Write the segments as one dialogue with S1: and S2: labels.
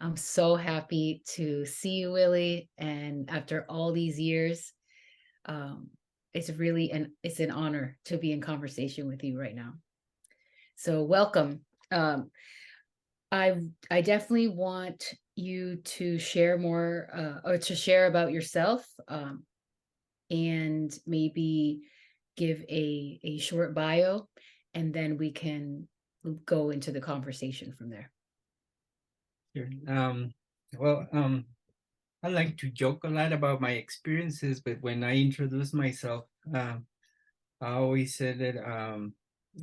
S1: I'm so happy to see you, Willy. And after all these years, um, it's an honor to be in conversation with you right now. So welcome. Um, I definitely want you to share more or to share about yourself, and maybe give a short bio, and then we can go into the conversation from there.
S2: Sure. Well, I like to joke a lot about my experiences, but when I introduce myself, I always say that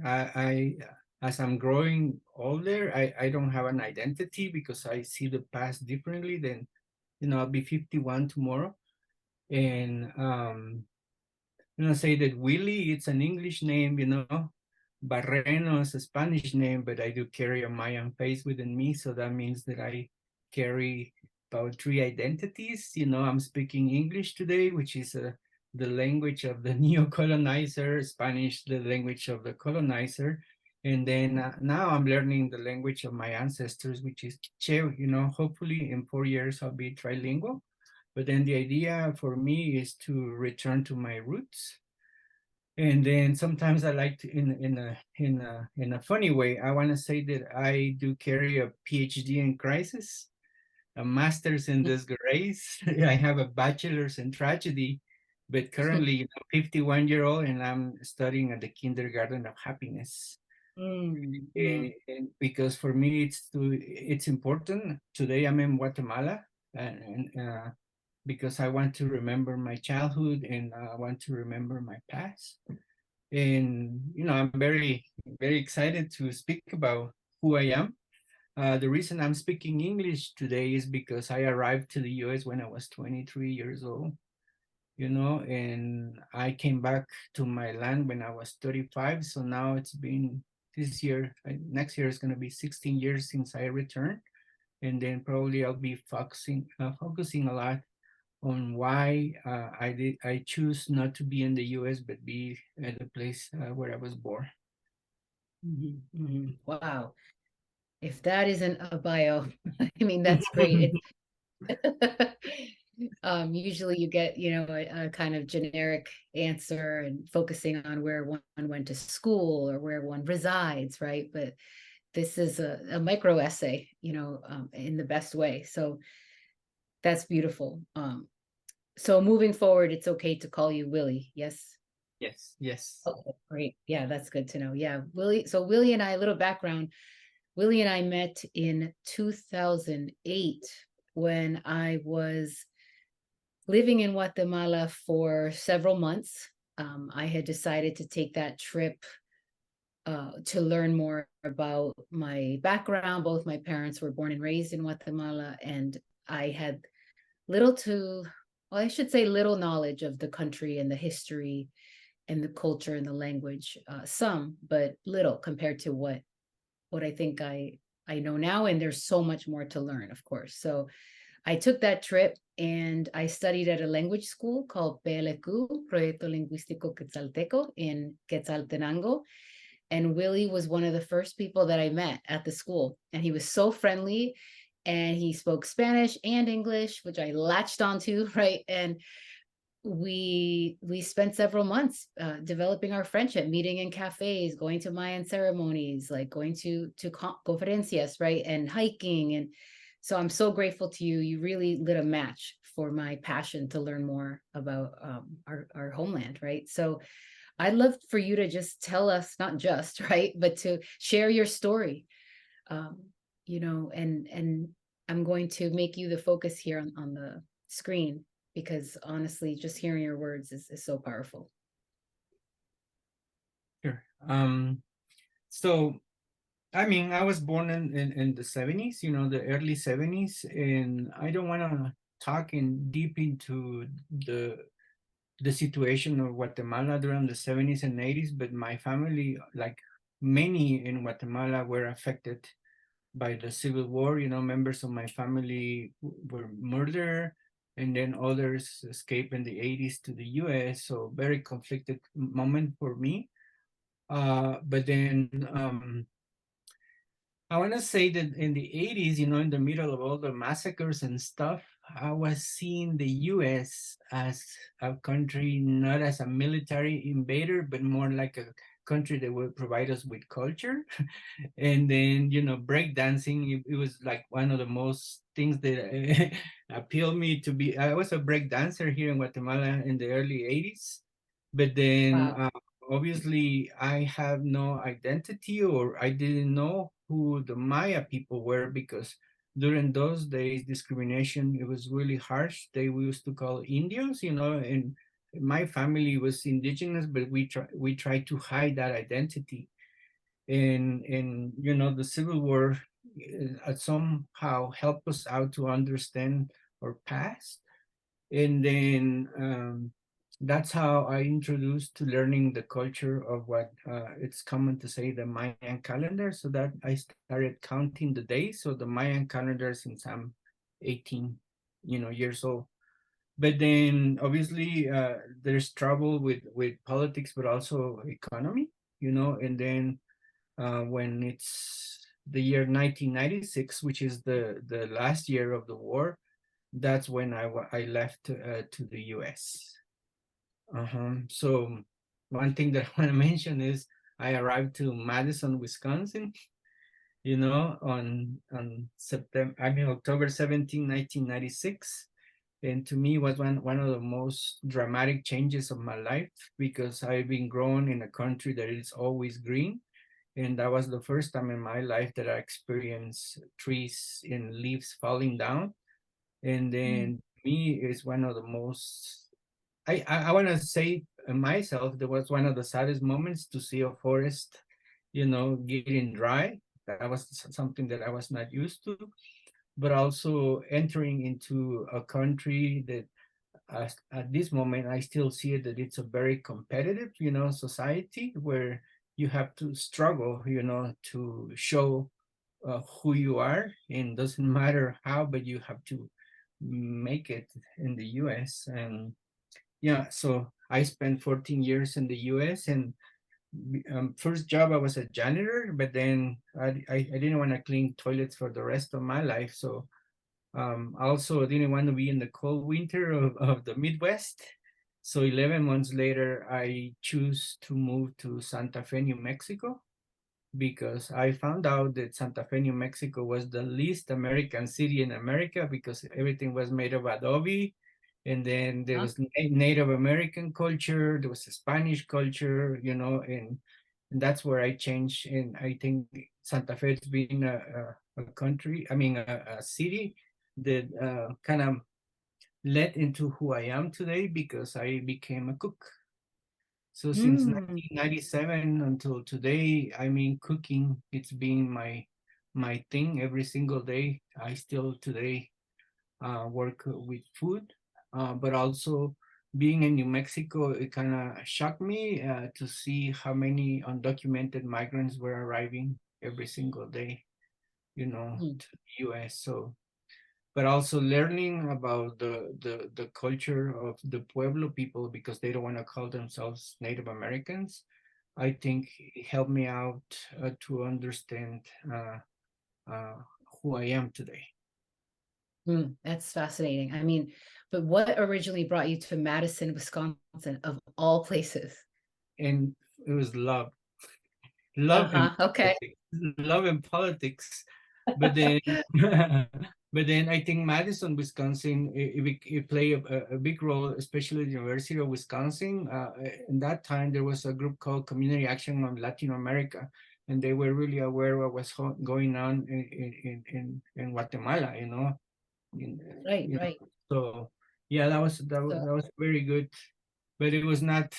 S2: I as I'm growing older, I don't have an identity because I see the past differently than, I'll be 51 tomorrow. And, say that Willy, it's an English name, Barreno is a Spanish name, but I do carry a Mayan face within me. So that means that I carry about three identities. I'm speaking English today, which is the language of the neo-colonizer, Spanish, the language of the colonizer. And then now I'm learning the language of my ancestors, which is Che. Hopefully in 4 years I'll be trilingual. But then the idea for me is to return to my roots. And then sometimes I like to, in a funny way, I want to say that I do carry a PhD in crisis, a master's in disgrace. I have a bachelor's in tragedy, but currently 51-year-old, and I'm studying at the kindergarten of happiness.
S1: Mm-hmm.
S2: And because for me it's important. Today I'm in Guatemala, and because I want to remember my childhood and I want to remember my past. And I'm very very excited to speak about who I am. The reason I'm speaking English today is because I arrived to the US when I was 23 years old, and I came back to my land when I was 35. So now it's been this year, next year is going to be 16 years since I returned. And then probably I'll be focusing a lot on why I choose not to be in the US but be at the place where I was born.
S1: Mm-hmm. Mm-hmm. Wow. If that isn't a bio, I mean, that's great. Usually you get, a kind of generic answer and focusing on where one went to school or where one resides, right? But this is a micro essay, in the best way. So that's beautiful. So moving forward, it's okay to call you Willy. Yes.
S2: Yes, yes.
S1: Okay, great. Yeah, that's good to know. Yeah, Willy. So Willy and I, a little background. Willy and I met in 2008 when I was living in Guatemala for several months. I had decided to take that trip to learn more about my background. Both my parents were born and raised in Guatemala, and I had little to, well, I should say little knowledge of the country and the history and the culture and the language. Some, but little compared to what I think I know now. And there's so much more to learn, of course. So I took that trip and I studied at a language school called PLQ, Proyecto Lingüístico Quetzalteco in Quetzaltenango. And Willy was one of the first people that I met at the school. And he was so friendly and he spoke Spanish and English, which I latched onto, right? And we spent several months developing our friendship, meeting in cafes, going to Mayan ceremonies, like going to conferencias, right, and hiking. And so I'm so grateful to you. You really lit a match for my passion to learn more about our homeland, right? So I'd love for you to just tell us, not just right, but to share your story, um, and I'm going to make you the focus here on the screen because honestly, just hearing your words is so powerful.
S2: Sure. So I mean, I was born in the 70s, the early 70s, and I don't want to talk in deep into the situation of Guatemala during the 70s and 80s, but my family, like many in Guatemala, were affected by the Civil War. Members of my family were murdered, and then others escaped in the 80s to the US. So very conflicted moment for me. But then I want to say that in the 80s, in the middle of all the massacres and stuff, I was seeing the US as a country, not as a military invader, but more like a country that would provide us with culture. And then, breakdancing, it was like one of the most things that appealed me to be. I was a break dancer here in Guatemala in the early 80s, but then
S1: Wow.
S2: obviously I have no identity, or I didn't know who the Maya people were, because during those days discrimination, it was really harsh. We used to call Indians, and my family was indigenous, but we tried to hide that identity. And the Civil War somehow helped us out to understand our past. And then that's how I introduced to learning the culture of what it's common to say the Mayan calendar. So that I started counting the days. So the Mayan calendar since I'm 18, years old. But then obviously there's trouble with politics, but also economy, and then when it's the year 1996, which is the last year of the war, that's when I left to the US. So one thing that I want to mention is I arrived to Madison, Wisconsin, on October 17, 1996. And to me was one of the most dramatic changes of my life, because I've been growing in a country that is always green. And that was the first time in my life that I experienced trees and leaves falling down. And
S1: Mm.
S2: then me is one of the most, I want to say myself, that was one of the saddest moments to see a forest, getting dry. That was something that I was not used to, but also entering into a country that at this moment I still see it, that it's a very competitive, society, where you have to struggle, to show who you are, and doesn't matter how, but you have to make it in the US. And yeah, so I spent 14 years in the US, and first job I was a janitor, but then I didn't want to clean toilets for the rest of my life. So also didn't want to be in the cold winter of the Midwest. So 11 months later, I choose to move to Santa Fe, New Mexico, because I found out that Santa Fe, New Mexico was the least American city in America, because everything was made of adobe. And then there
S1: Huh?
S2: was Native American culture, there was a Spanish culture, and that's where I changed. And I think Santa Fe has been a country, a city that kind of led into who I am today, because I became a cook. So since
S1: Mm.
S2: 1997 until today, cooking, it's been my thing every single day. I still today work with food, but also being in New Mexico, it kind of shocked me to see how many undocumented migrants were arriving every single day,
S1: Mm.
S2: to the US. So, but also learning about the culture of the Pueblo people, because they don't want to call themselves Native Americans. I think it helped me out to understand uh, who I am today.
S1: Mm. That's fascinating. I mean, but what originally brought you to Madison, Wisconsin, of all places?
S2: And it was love and
S1: Uh-huh. Okay.
S2: politics, love and politics. But then, but then I think Madison, Wisconsin, it played a big role, especially the University of Wisconsin. In that time, there was a group called Community Action on Latin America, and they were really aware of what was going on in Guatemala, in,
S1: Right, right.
S2: so yeah,
S1: So,
S2: that was very good, but it was not,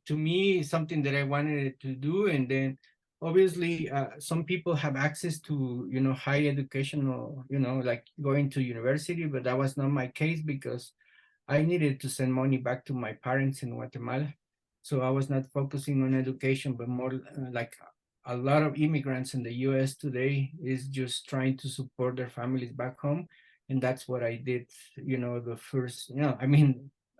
S2: to me, something that I wanted to do. And then obviously some people have access to high educational, like going to university, but that was not my case, because I needed to send money back to my parents in Guatemala. So I was not focusing on education, but more like a lot of immigrants in the US today is just trying to support their families back home. And that's what I did, the first,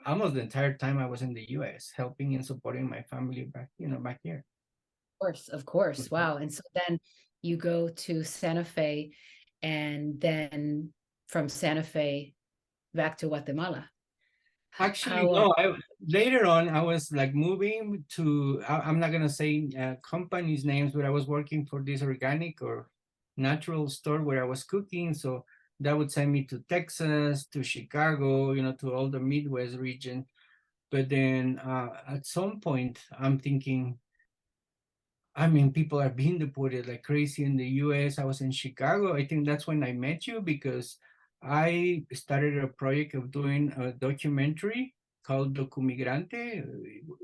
S2: almost the entire time I was in the US, helping and supporting my family back, back here.
S1: of course, of course. Wow. And so then you go to Santa Fe, and then from Santa Fe back to Guatemala.
S2: Actually,
S1: How
S2: no. Later on, I was like moving to. I'm not gonna say companies' names, but I was working for this organic or natural store where I was cooking. So that would send me to Texas, to Chicago, to all the Midwest region. But then at some point, I'm thinking, I mean, people are being deported like crazy in the US. I was in Chicago. I think that's when I met you because I started a project of doing a documentary called Documigrante.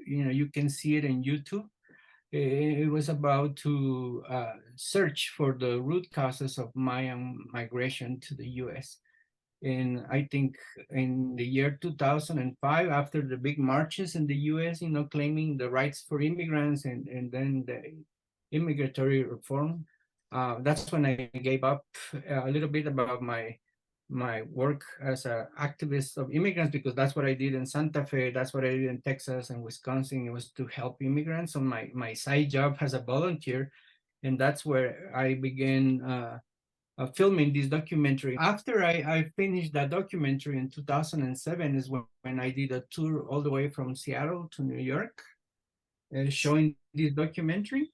S2: You can see it in YouTube. It was about to search for the root causes of Mayan migration to the US. And I think in the year 2005, after the big marches in the US, claiming the rights for immigrants and then the immigratory reform, that's when I gave up a little bit about my work as an activist of immigrants, because that's what I did in Santa Fe, that's what I did in Texas and Wisconsin. It was to help immigrants on my side job as a volunteer. And that's where I began filming this documentary. After I finished that documentary in 2007 is when I did a tour all the way from Seattle to New York, showing this documentary,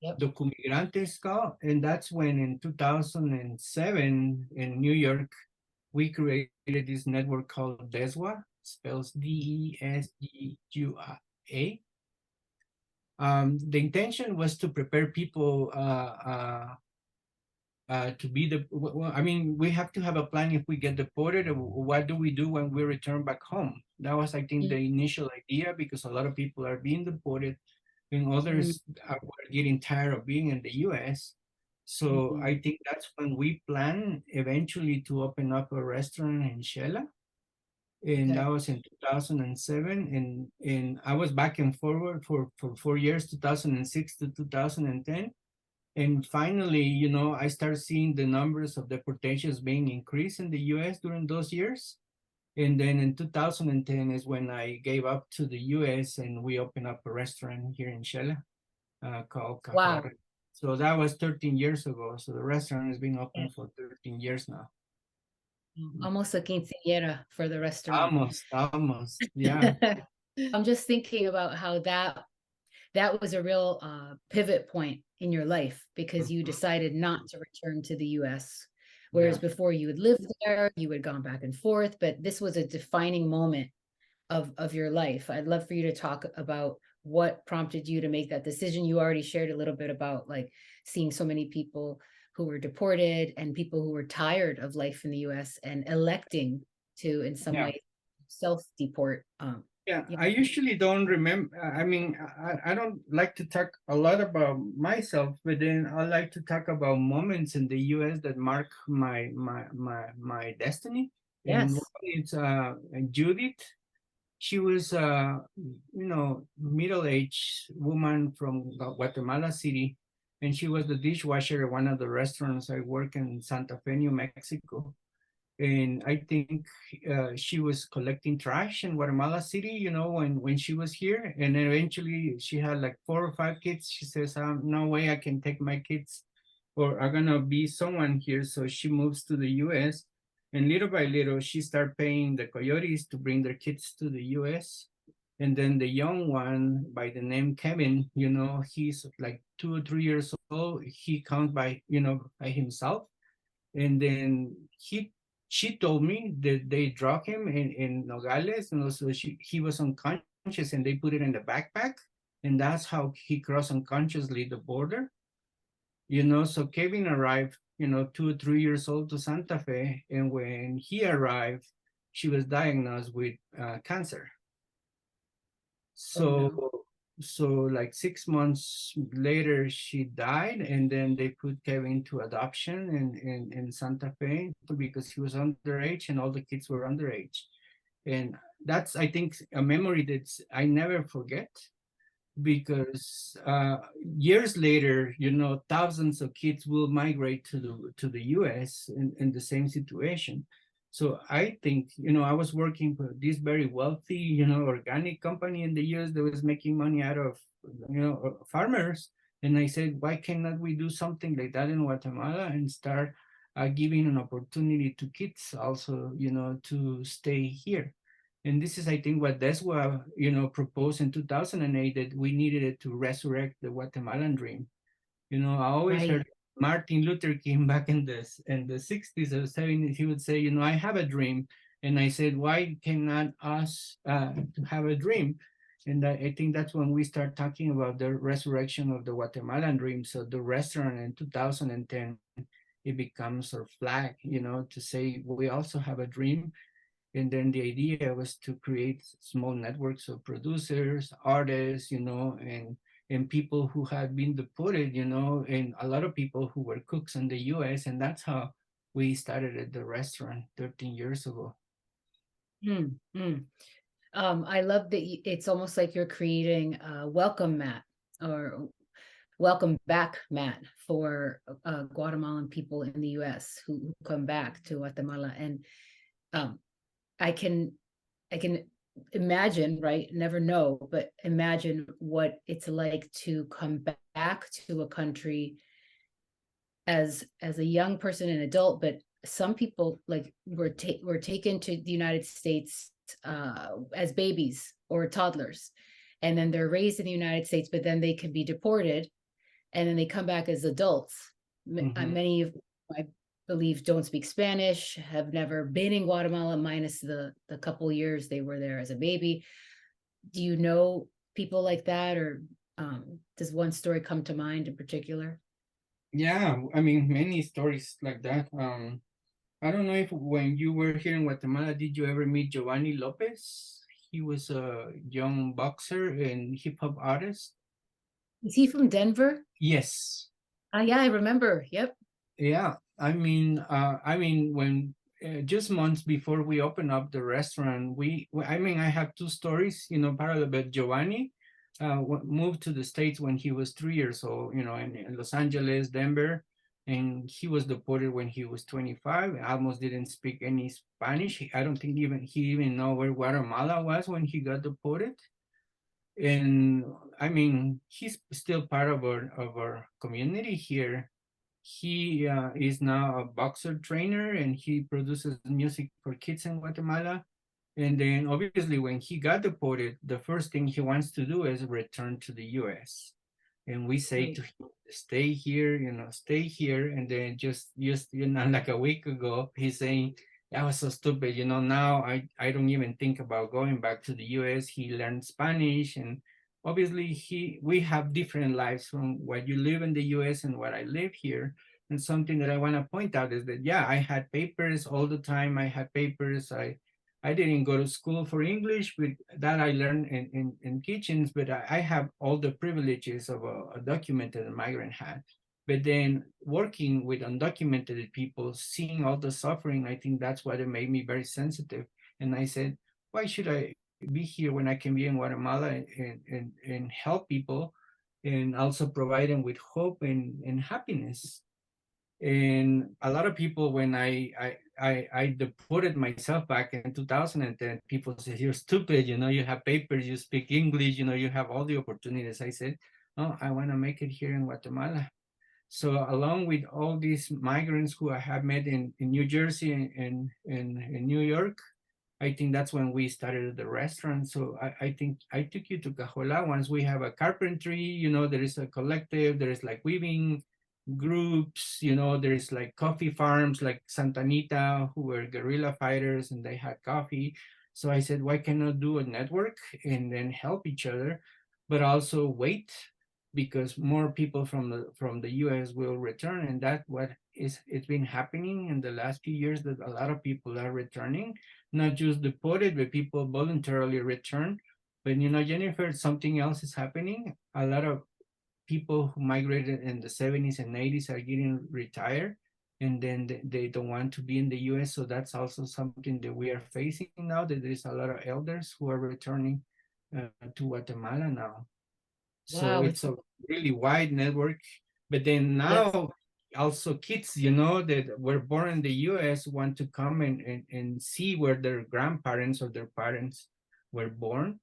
S1: Yep.
S2: Documigrantes called. And that's when in 2007 in New York, we created this network called DESGUA, spells DESGUA. The intention was to prepare people to be I mean, we have to have a plan if we get deported. What do we do when we return back home? That was, I think, the initial idea, because a lot of people are being deported and others are getting tired of being in the US. So I think that's when we plan eventually to open up a restaurant in Shela. And that was in 2007. And I was back and forward for 4 years, 2006 to 2010. And finally, I started seeing the numbers of deportations being increased in the US during those years. And then in 2010 is when I gave up to the US and we opened up a restaurant here in Shela called
S1: Wow.
S2: Cajore. So that was 13 years ago. So the restaurant has been open for 13 years now.
S1: Almost a quinceañera for the restaurant.
S2: Almost, yeah.
S1: I'm just thinking about how that was a real pivot point in your life, because you decided not to return to the US. Whereas before you had lived there, you had gone back and forth, but this was a defining moment of your life. I'd love for you to talk about what prompted you to make that decision. You already shared a little bit about like seeing so many people who were deported and people who were tired of life in the US and electing to, in some way, self-deport.
S2: Yeah, I usually don't remember. I mean, I don't like to talk a lot about myself, but then I like to talk about moments in the US that mark my destiny. And
S1: Yes.
S2: one is Judith. She was middle-aged woman from Guatemala City, and she was the dishwasher at one of the restaurants I work in Santa Fe, New Mexico. And I think she was collecting trash in Guatemala City, when she was here. And eventually she had like 4 or 5 kids. She says, no way I can take my kids or are gonna be someone here. So she moves to the US. And little by little, she started paying the coyotes to bring their kids to the US. And then the young one by the name Kevin, he's like 2 or 3 years old. He comes by himself. And then she told me that they dropped him in Nogales, and also he was unconscious and they put it in the backpack. And that's how he crossed unconsciously the border. So Kevin arrived, 2 or 3 years old to Santa Fe. And when he arrived, she was diagnosed with cancer. So like 6 months later, she died, and then they put Kevin to adoption in Santa Fe because he was underage and all the kids were underage. And that's, I think, a memory that I never forget, because years later, thousands of kids will migrate to the US in the same situation. So I think, I was working for this very wealthy, organic company in the US that was making money out of, farmers. And I said, why cannot we do something like that in Guatemala and start giving an opportunity to kids also, to stay here. And this is, I think, what Deswa, proposed in 2008, that we needed it to resurrect the Guatemalan dream. I always
S1: Right.
S2: heard Martin Luther King back in the 60s or 70s, he would say, I have a dream. And I said, why cannot us to have a dream? And I think that's when we start talking about the resurrection of the Guatemalan dream. So the restaurant in 2010, it becomes our flag, to say we also have a dream. And then the idea was to create small networks of producers, artists, and people who had been deported, and a lot of people who were cooks in the US. And that's how we started at the restaurant 13 years ago.
S1: Mm, mm. I love that it's almost like you're creating a welcome mat or welcome back mat for Guatemalan people in the US who come back to Guatemala. And I can imagine, right? Never know, but imagine what it's like to come back to a country as a young person and adult. But some people like were taken to the United States as babies or toddlers, and then they're raised in the United States, but then they can be deported, and then they come back as adults.
S2: Mhm.
S1: Many of I believe don't speak Spanish, have never been in Guatemala, minus the couple years they were there as a baby. Do you know people like that, or does one story come to mind in particular?
S2: Yeah, I mean, many stories like that. I don't know if when you were here in Guatemala, did you ever meet Giovanni Lopez? He was a young boxer and hip hop artist.
S1: Is he from Denver?
S2: Yes.
S1: Yeah, I remember. Yep.
S2: Yeah. I mean, when just months before we opened up the restaurant, I have two stories, parallel. But Giovanni moved to the States when he was 3 years old, in Los Angeles, Denver, and he was deported when he was 25. Almost didn't speak any Spanish. I don't think he even know where Guatemala was when he got deported. And I mean, he's still part of our community here. He is now a boxer trainer and he produces music for kids in Guatemala. And then obviously when he got deported, the first thing he wants to do is return to the US. And we say
S1: Right.
S2: to him, stay here, stay here. And then just like a week ago, he's saying, that was so stupid. Now I don't even think about going back to the US. He learned Spanish, and obviously we have different lives from what you live in the US and what I live here. And something that I want to point out is that, yeah, I had papers all the time. I had papers. I didn't go to school for English, but that I learned in kitchens, but I have all the privileges of a documented migrant had. But then working with undocumented people, seeing all the suffering, I think that's what it made me very sensitive. And I said, why should I be here when I can be in Guatemala and help people and also provide them with hope and happiness? And a lot of people, when I deported myself back in 2010, people said, you're stupid, you have papers, you speak English, you have all the opportunities. I said, no, I want to make it here in Guatemala. So along with all these migrants who I have met in New Jersey and in New York, I think that's when we started the restaurant. So I think I took you to Cajola. Once we have a carpentry, there is a collective, there is like weaving groups, there is like coffee farms like Santa Anita, who were guerrilla fighters and they had coffee. So I said, why cannot do a network and then help each other, but also wait, because more people from the US will return. And that's what it's been happening in the last few years, that a lot of people are returning, not just deported, but people voluntarily return. But Jennifer, something else is happening. A lot of people who migrated in the 70s and 80s are getting retired, and then they don't want to be in the US. So that's also something that we are facing now, that there's a lot of elders who are returning to Guatemala now. So
S1: Wow.
S2: it's a really wide network. But then
S1: Yes.
S2: now also kids, that were born in the US want to come and see where their grandparents or their parents were born.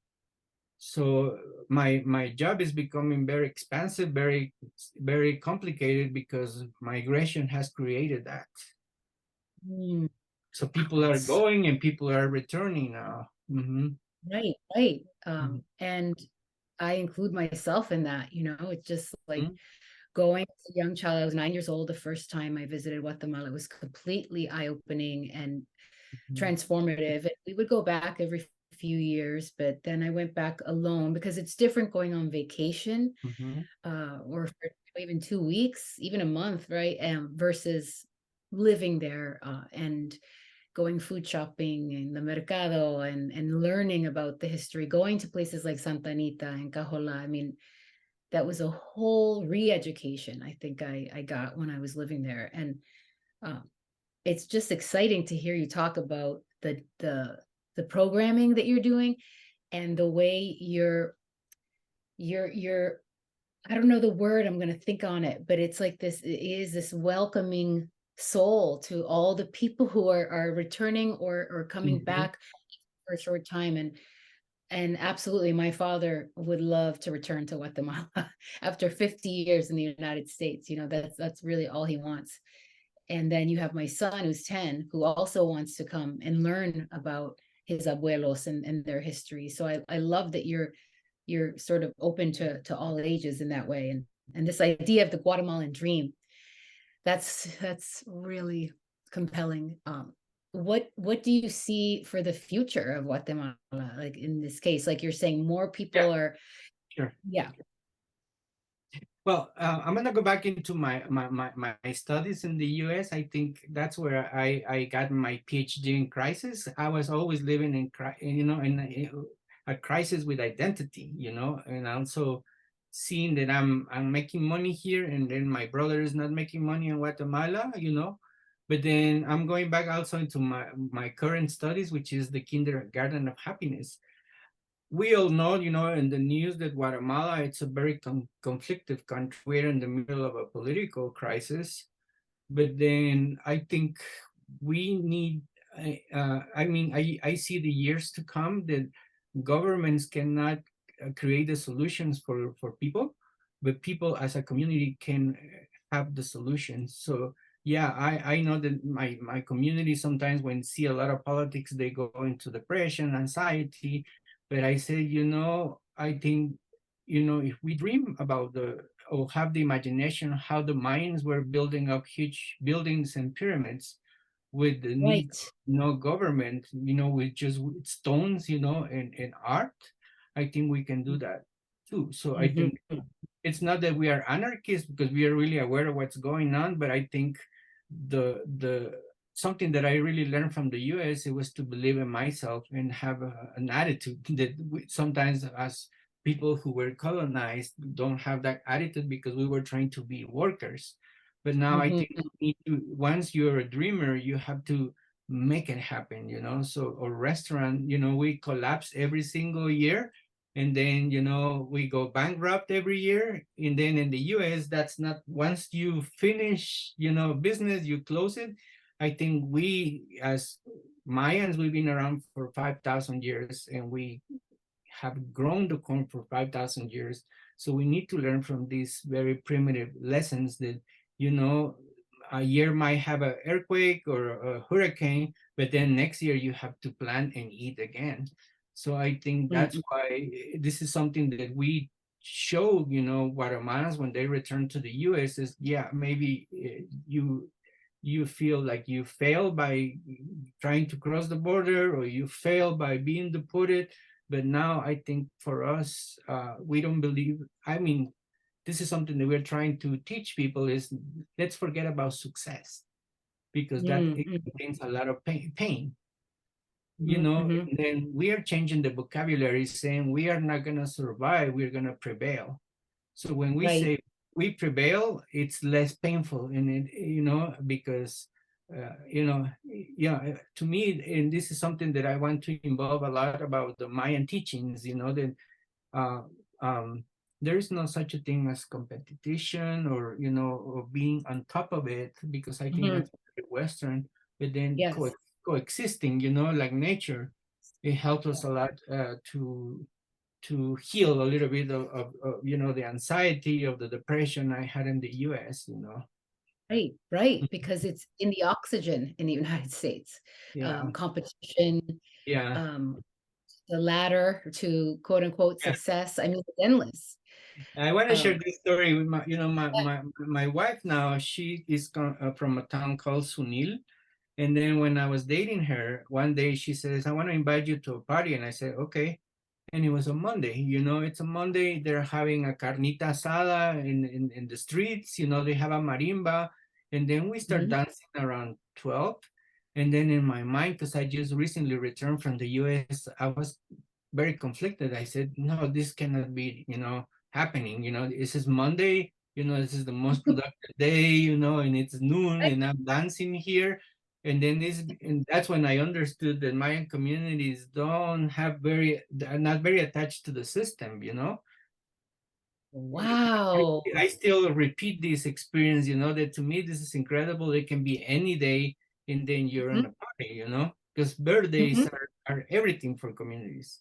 S2: So my job is becoming very expansive, very complicated because migration has created that.
S1: Mm.
S2: So people are
S1: It's
S2: going and people are returning now.
S1: right, right.
S2: Mhm,
S1: And I include myself in that, it's just like
S2: mhm,
S1: going as a young child. I was 9 years old the first time I visited Guatemala. It was completely eye-opening and
S2: mhm,
S1: transformative. And we would go back every few years, but then I went back alone because it's different going on vacation,
S2: mhm,
S1: or for even 2 weeks, even a month, right? Versus living there, and going food shopping in the mercado, and learning about the history, going to places like Santa Anita and Cajola. I mean, that was a whole re-education I think I got when I was living there. And um, it's just exciting to hear you talk about the programming that you're doing, and the way you're I don't know the word, I'm going to think on it, but it's like this, it is this welcoming soul to all the people who are returning or coming
S2: mhm.
S1: back for a short time. And absolutely, my father would love to return to Guatemala after 50 years in the United States. That's really all he wants. And then you have my son who's 10, who also wants to come and learn about his abuelos and their history. So I love that you're sort of open to all ages in that way. And this idea of the Guatemalan dream, that's really compelling. What do you see for the future of Guatemala? Like in this case, like you're saying, more
S2: Yeah,
S1: people are,
S2: sure.
S1: yeah.
S2: Well, I'm gonna go back into my studies in the U.S. I think that's where I got my PhD in crisis. I was always living in a crisis with identity, and also seeing that I'm making money here, and then my brother is not making money in Guatemala, But then I'm going back also into my current studies, which is the kindergarten of happiness. We all know, in the news that Guatemala, it's a very conflictive country. We're in the middle of a political crisis, but then I think we need, I see the years to come that governments cannot create the solutions for people, but people as a community can have the solutions. So yeah, I know that my community sometimes when see a lot of politics, they go into depression, anxiety, but I say, I think, if we dream about or have the imagination how the Mayans were building up huge buildings and pyramids with the need
S1: Right.
S2: no government, with just with stones, and art, I think we can do that too. So I
S1: Mhm.
S2: think it's not that we are anarchists because we are really aware of what's going on, but I think the something that I really learned from the US, it was to believe in myself and have an attitude that sometimes as people who were colonized don't have that attitude because we were trying to be workers. But now I think
S1: Mhm.
S2: once you're a dreamer, you have to make it happen, So a restaurant, we collapse every single year, and then we go bankrupt every year. And then in the US, that's not, once you finish business, you close it. I think we as Mayans, we've been around for 5,000 years, and we have grown the corn for 5,000 years. So we need to learn from these very primitive lessons that, a year might have an earthquake or a hurricane, but then next year you have to plant and eat again. So I think that's
S1: Mhm.
S2: why this is something that we show, Guatemalans when they return to the US is, yeah, maybe you feel like you fail by trying to cross the border, or you fail by being deported. But now I think for us, we don't believe, I mean, this is something that we're trying to teach people is, let's forget about success, because that it
S1: Mhm.
S2: contains a lot of pain,
S1: Mhm.
S2: and then we are changing the vocabulary saying we are not going to survive, we're going to prevail. So when we
S1: Right.
S2: say we prevail, it's less painful in it, because, to me, and this is something that I want to involve a lot about the Mayan teachings, that uh, um, there is no such a thing as competition, or being on top of it, because I think
S1: Mhm.
S2: that's very Western, but then
S1: Yes.
S2: coexisting, like nature, it helps us a lot, to heal a little bit of you know, the anxiety of the depression I had in the US, you know.
S1: Right, right, because it's in the oxygen in the United States.
S2: Yeah,
S1: Competition,
S2: yeah,
S1: um, the ladder to quote unquote
S2: yeah.
S1: success. I mean, it's endless.
S2: I want to share
S1: Um,
S2: this story with my, you know, my wife now. She is from a town called Sunil, and then when I was dating her, one day she says, "I want to invite you to a party," and I said, "Okay." And it was a Monday, you know, it's a Monday. They're having a carnita asada in the streets, you know, they have a marimba, and then we start
S1: mhm.
S2: dancing around 12. And then in my mind, because I just recently returned from the US, I was very conflicted. I said, no, this cannot be, you know, happening. You know, this is Monday, you know, this is the most productive day, you know, and it's noon
S1: Right.
S2: and I'm dancing here. And then this, and that's when I understood that Mayan communities don't have are not very attached to the system, you know.
S1: Wow.
S2: I still repeat this experience, you know, that to me this is incredible. It can be any day, and then you're in
S1: Mhm,
S2: a party, you know, because birthdays
S1: mhm.
S2: are everything for communities.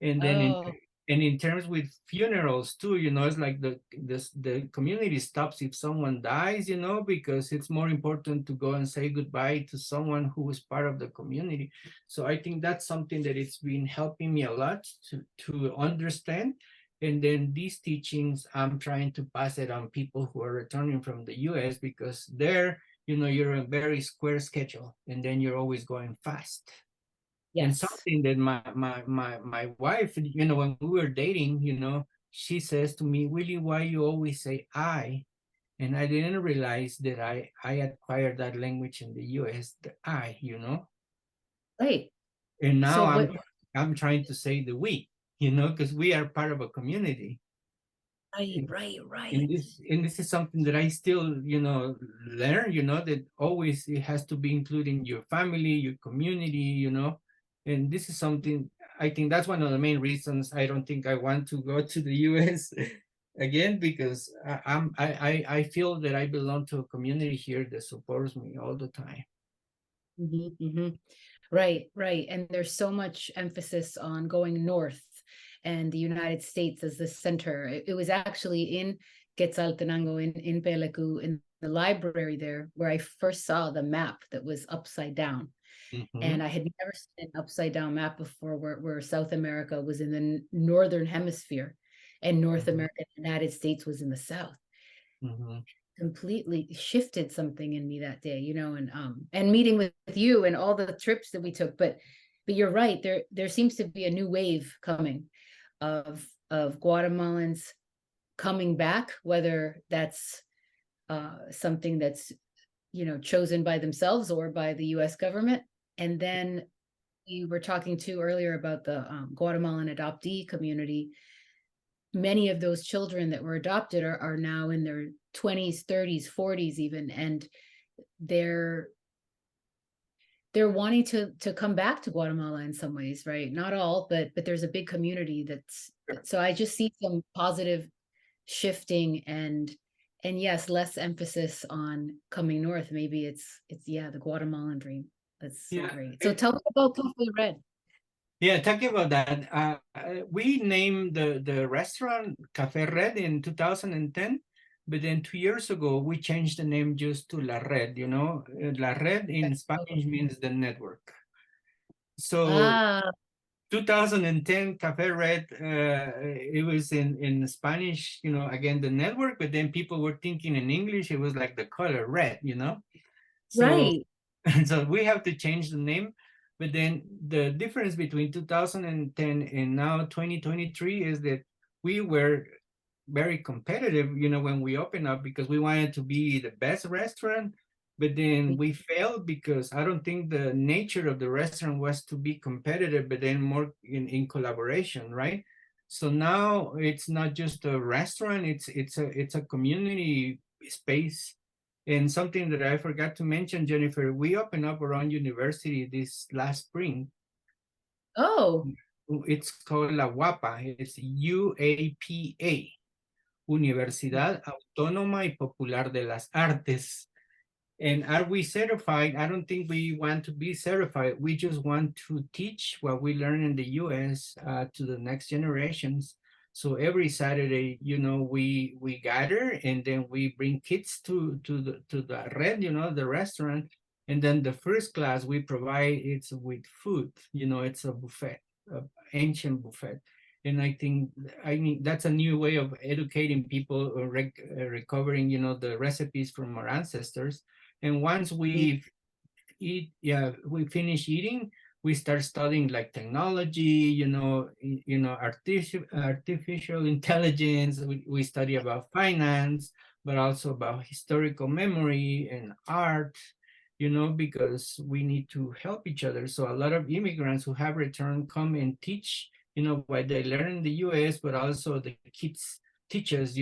S2: And then
S1: Oh,
S2: in terms with funerals too, you know, it's like the community stops if someone dies, you know, because it's more important to go and say goodbye to someone who was part of the community. So I think that's something that it's been helping me a lot to understand. And then these teachings, I'm trying to pass it on people who are returning from the US, because there, you know, you're a very square schedule and then you're always going fast. And
S1: yes.
S2: something that my wife, you know, when we were dating, you know, she says to me, Willie, why you always say I? And I didn't realize that I acquired that language in the US, the I, you know.
S1: Right.
S2: And now
S1: So what,
S2: I'm trying to say the we, you know, because we are part of a community.
S1: right, right, right.
S2: And this is something that I still, you know, learn, you know, that always it has to be including your family, your community, you know. And this is something, I think that's one of the main reasons I don't think I want to go to the US again, because I feel that I belong to a community here that supports me all the time.
S1: Mhm, mhm. Right, right. And there's so much emphasis on going north and the United States as the center. It was actually in Quetzaltenango in Pelecu, in the library there, where I first saw the map that was upside down.
S2: Mm-hmm,
S1: And I had never seen an upside down map before, where South America was in the northern hemisphere and North
S2: mm-hmm,
S1: America, the United States was in the south.
S2: mm-hmm.
S1: Completely shifted something in me that day, and meeting with you and all the trips that we took. But you're right, there seems to be a new wave coming of Guatemalans coming back, whether that's something that's chosen by themselves or by the US government. And then you were talking to earlier about the Guatemalan adoptee community. Many of those children that were adopted are now in their 20s, 30s, 40s even, and they're they're wanting to come back to Guatemala in some ways, right? Not all, but there's a big community so I just see some positive shifting, and yes, less emphasis on coming north. Maybe it's yeah, the Guatemalan dream. That's so
S2: Yeah.
S1: great. So tell me about Cafe Red.
S2: Yeah, talking about that, we named the restaurant Café Red in 2010, but then 2 years ago we changed the name just to La Red. You know, La Red in Spanish means the network. So
S1: Ah,
S2: 2010 Café Red, it was in Spanish. You know, again the network, but then people were thinking in English it was like the color red. You know, so
S1: right.
S2: so we have to change the name. But then the difference between 2010 and now 2023 is that we were very competitive, you know, when we opened up, because we wanted to be the best restaurant. But then we failed because I don't think the nature of the restaurant was to be competitive, but then more in collaboration, right? So now it's not just a restaurant, it's a community space. And something that I forgot to mention, Jennifer, we opened up around university this last spring.
S1: Oh,
S2: It's called La UAPA. It's UAPA, Universidad Autónoma y Popular de las Artes. And are we certified? I don't think we want to be certified. We just want to teach what we learn in the US to the next generations. So every Saturday, we gather, and then we bring kids to the red, the restaurant. And then the first class we provide it's with food. It's a buffet, ancient buffet. And I mean that's a new way of educating people, recovering, the recipes from our ancestors. And once we finish eating, we start studying like technology, artificial intelligence. We study about finance, but also about historical memory and art, because we need to help each other. So a lot of immigrants who have returned come and teach, what they learn in the US, but also the kids teach us,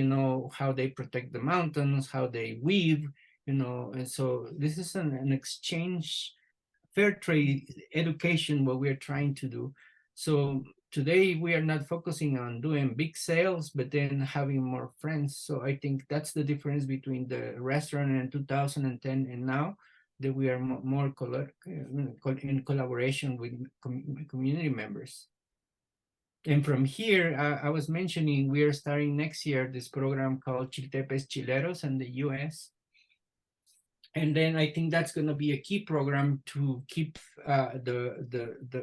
S2: how they protect the mountains, how they weave, and so this is an exchange, fair trade education, what we're trying to do. So today we are not focusing on doing big sales, but then having more friends. So I think that's the difference between the restaurant in 2010 and now, that we are more in collaboration with community members. And from here, I was mentioning we are starting next year this program called Chiltepes Chileros in the US. And then I think that's going to be a key program to keep the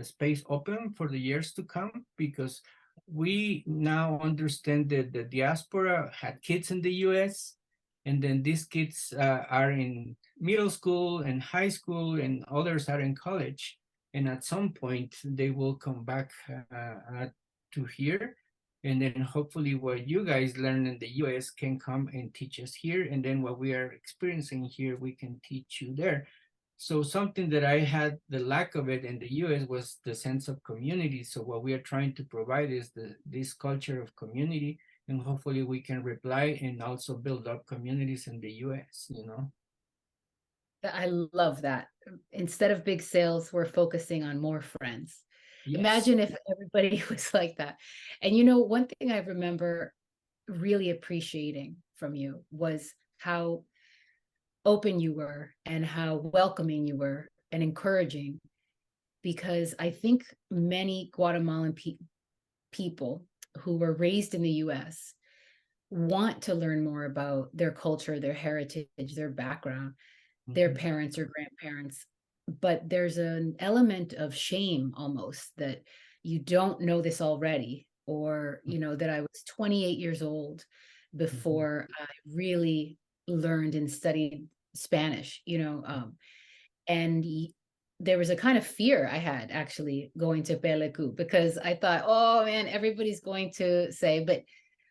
S2: space open for the years to come, because we now understand that the diaspora had kids in the US, and then these kids are in middle school and high school, and others are in college. And at some point, they will come back to here. And then hopefully what you guys learn in the US can come and teach us here. And then what we are experiencing here, we can teach you there. So something that I had the lack of it in the US was the sense of community. So what we are trying to provide is this culture of community, and hopefully we can reply and also build up communities in the US.
S1: I love that. Instead of big sales, we're focusing on more friends.
S2: Yes.
S1: Imagine if everybody was like that. And one thing I remember really appreciating from you was how open you were and how welcoming you were and encouraging, because I think many Guatemalan people who were raised in the US want to learn more about their culture, their heritage, their background, their parents or grandparents, but there's an element of shame almost that you don't know this already, or that I was 28 years old before I really learned and studied Spanish, and there was a kind of fear I had actually going to Pelecu, because I thought, oh man, everybody's going to say, but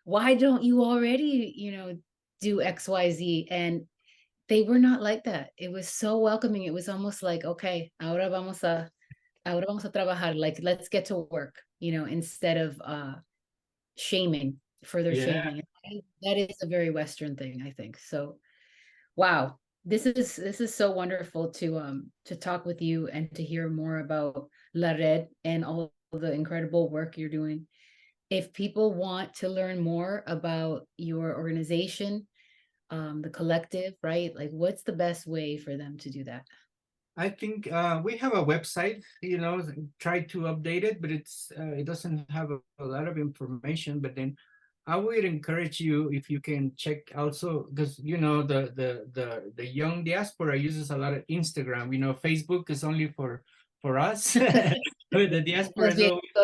S1: why don't you already, do XYZ? And they were not like that. It was so welcoming. It was almost like, okay, ahora vamos a trabajar, like let's get to work, instead of shaming, further
S2: Yeah.
S1: shaming. That is a very Western thing, I think. So wow, this is so wonderful to talk with you and to hear more about La Red and all the incredible work you're doing. If people want to learn more about your organization, the collective, right? Like, what's the best way for them to do that?
S2: I think we have a website, try to update it, but it doesn't have a lot of information. But then I would encourage you, if you can check also, because the young diaspora uses a lot of Instagram. Facebook is only for us, but the diaspora is always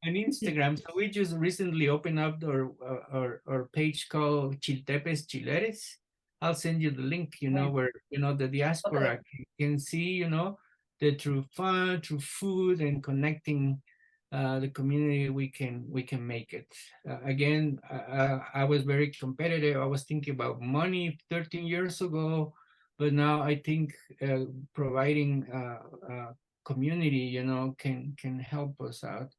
S2: on Instagram. So we just recently opened up our page called Chiltepes Chileres. I'll send you the link, where, the diaspora can see, that through fun, through food and connecting the community, we can make it. Again, I was very competitive. I was thinking about money 13 years ago, but now I think providing community, can help us out.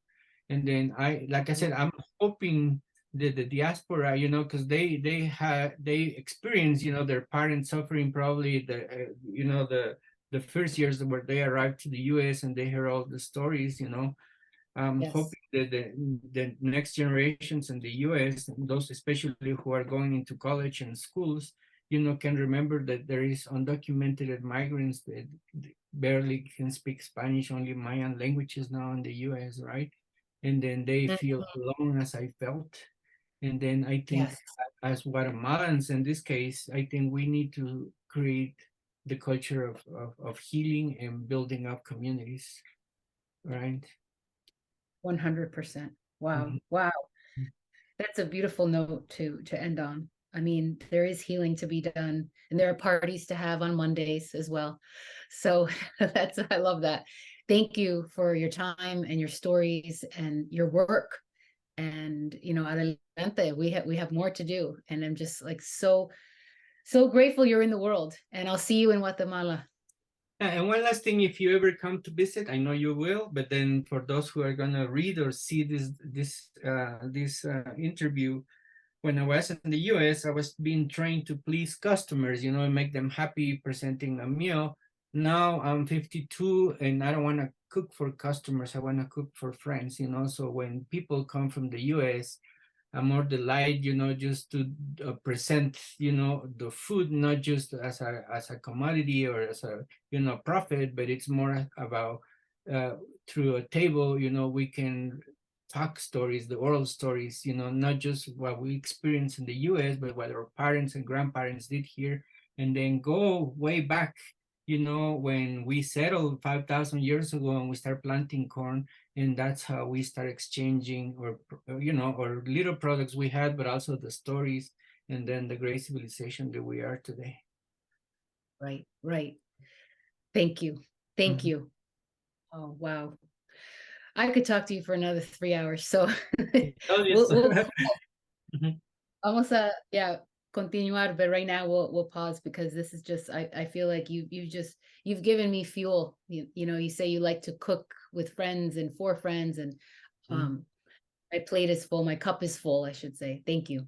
S2: And then like I said, I'm hoping that the diaspora, because they experience, their parents suffering, probably the first years where they arrived to the US, and they hear all the stories. I'm hoping that the next generations in the US, those especially who are going into college and schools, can remember that there is undocumented migrants that barely can speak Spanish, only Mayan languages now in the US, right? And then they feel alone, as I felt. And then I think
S1: Yes.
S2: as Guatemalans, in this case, I think we need to create the culture of healing and building up communities, right?
S1: 100%. Wow.
S2: Mhm.
S1: Wow. That's a beautiful note to end on. I mean, there is healing to be done, and there are parties to have on Mondays as well. So that's I love that. Thank you for your time and your stories and your work. And adelante. We have more to do, and I'm just like so grateful you're in the world. And I'll see you in Guatemala.
S2: And one last thing, if you ever come to visit, I know you will, but then for those who are gonna read or see this interview, when I was in the US, I was being trained to please customers, and make them happy presenting a meal. Now I'm 52 and I don't want to cook for customers. I want to cook for friends, So when people come from the US, I'm more delighted, just to present, the food, not just as a commodity or as a, profit, but it's more about through a table, we can talk stories, the oral stories, not just what we experienced in the US, but what our parents and grandparents did here, and then go way back, when we settled 5,000 years ago and we start planting corn, and that's how we start exchanging or little products we had, but also the stories, and then the great civilization that we are today.
S1: Right, right. Thank you. Thank
S2: Mhm.
S1: you. Oh, wow. I could talk to you for another 3 hours. So
S2: Oh, yes.
S1: we'll
S2: Mhm.
S1: almost yeah, continuar, but right now we'll pause because this is just I feel like you've given me fuel. You say you like to cook with friends and for friends, and
S2: Mhm.
S1: my plate is full, my cup is full, I should say. Thank you.